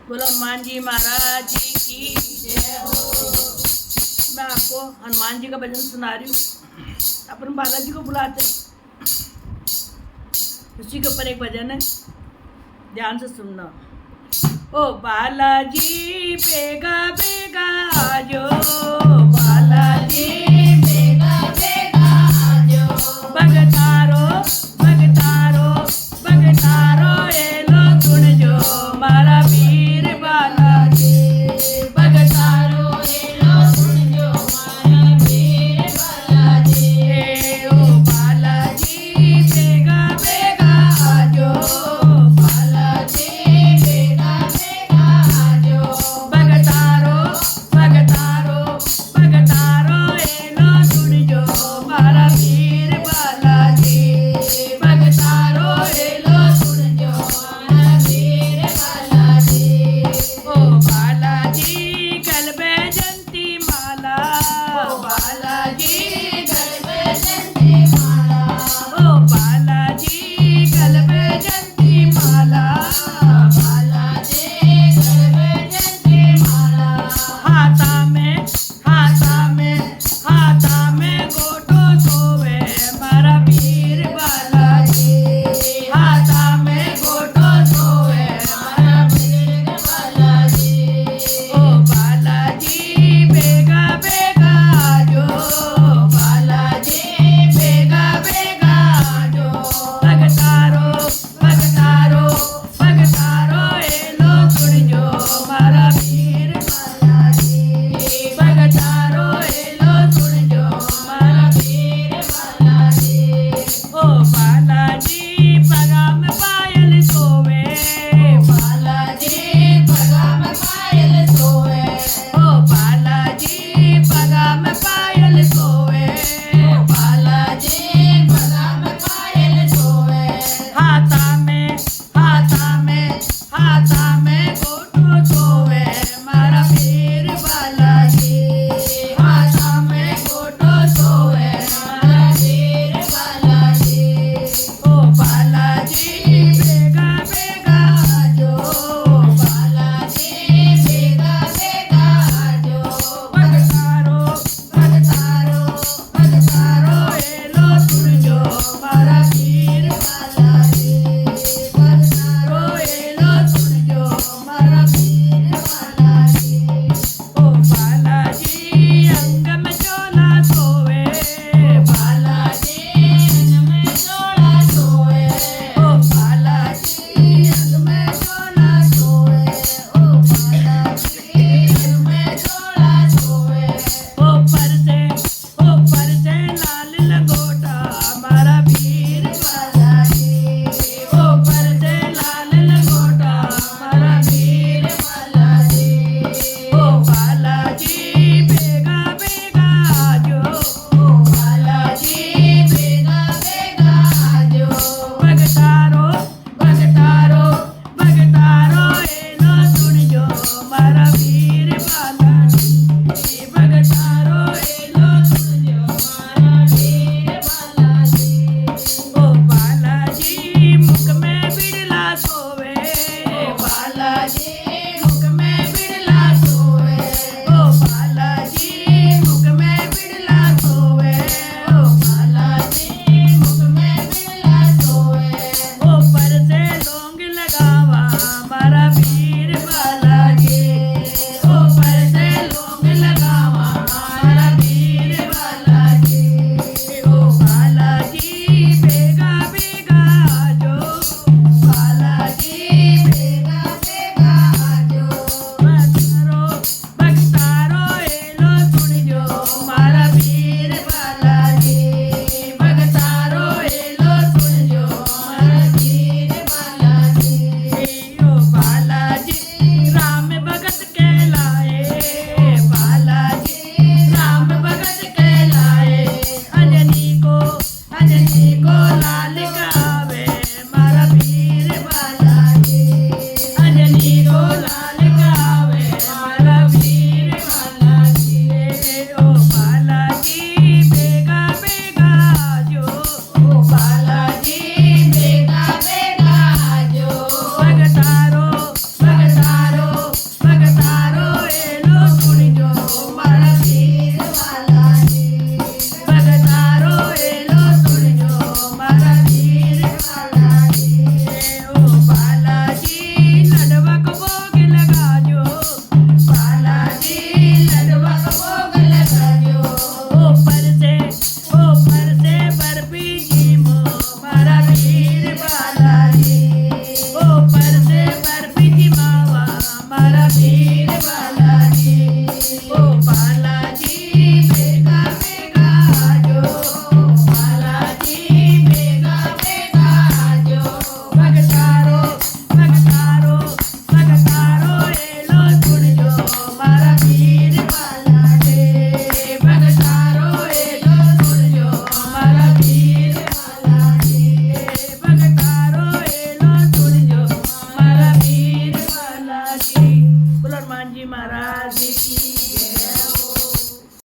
बोलो हनुमान जी महाराज जी की जय हो। मैं आपको हनुमान जी का भजन सुना रही हूँ। अपन बालाजी को बुलाते हैं, उसी के ऊपर एक भजन है, ध्यान से सुनना। ओ बालाजी बेगा बेगा आजो, बालाजी बेगा बेगा आजो, भगतारो भगतारो भगतारो एलो सुन जो मारा वीर बालाजी, भगतारो एलो सुन जो मारा वीर बालाजी। ओ बालाजी बेगा बेगा आजो, बालाजी बेगा बेगा आजो, भगतारो भगतारो भगतारो एलो सुन जो मारा वीर बालाजी, भगतारो एलो सुन जो मारा वीर बालाजी। ओ बालाजी गल बैजंती माला, ओ बालाजी गल बैजंती माला, ओ बालाजी गल बैजंती माला, बालाजी गल बैजंती माला। हाथा में गोटो सोवे मारा वीर बालाजी, हाथा में गोटो सोवे मारा वीर बालाजी। ओ बालाजी बेगा बेगा आजो, बालाजी बेगा बेगा आजो, भगतारो भगतारो भगतारो एलो सुन जो मारा वीर बालाजी, भगतारो एलो सुन जो मारा वीर बालाजी। ओ बालाजी पगा में पायल सोवे, बालाजी पगा में पायल सोवे, ओ बालाजी पगा में पायल सोवे, ओ बालाजी पगा में पायल सोवे। हाथा में गोटो सोवे मारा वीर बालाजी, हाथा में गोटो सोवे मारा वीर बालाजी। ओ बालाजी बेगा बेगा आजो, बालाजी बेगा बेगा आजो, भगतारो भगतारो भगतारो एलो सुन जो मारा वीर बालाजी, भगतारो एलो सुन जो मारा वीर बालाजी। ओ बालाजी अंग में चोला सोवे, बालाजी अंग में चोला सोवे, ओ बालाजी अंग में चोला सोवे, ओ बालाजी अंग में चोला सोवे। ऊपर से लाल लंगोटा मारा वीर बालाजी, ऊपर से लाल लंगोटा मारा वीर बालाजी। ओ बालाजी बेगा बेगा आजो, ओ बालाजी बेगा बेगा आजो, भगतारो भगतारो भगतारो एलो सुन जो मारा वीर बालाजी, भगतारो एलो सुन जो मारा वीर बालाजी। ओ बालाजी मुख में बिड़ला सोवे, बालाजी मुख में बिड़ला सोवे, ओ बालाजी मुख में बिड़ला सोवे, ओ बालाजी मुख में बिड़ला सोवे। ऊपर से लौंग लगावा मारा वीर बालाजी, ऊपर से लौंग लगावा मारा वीर बालाजी। ओ बालाजी बेगा बेगा आजो, बालाजी बेगा बेगा आजो, भगतारो भगतारो एलो सुन जो मारा वीर बालाजी, भगतारो एलो सुन जो मारा वीर बालाजी। ओ बालाजी महाराज की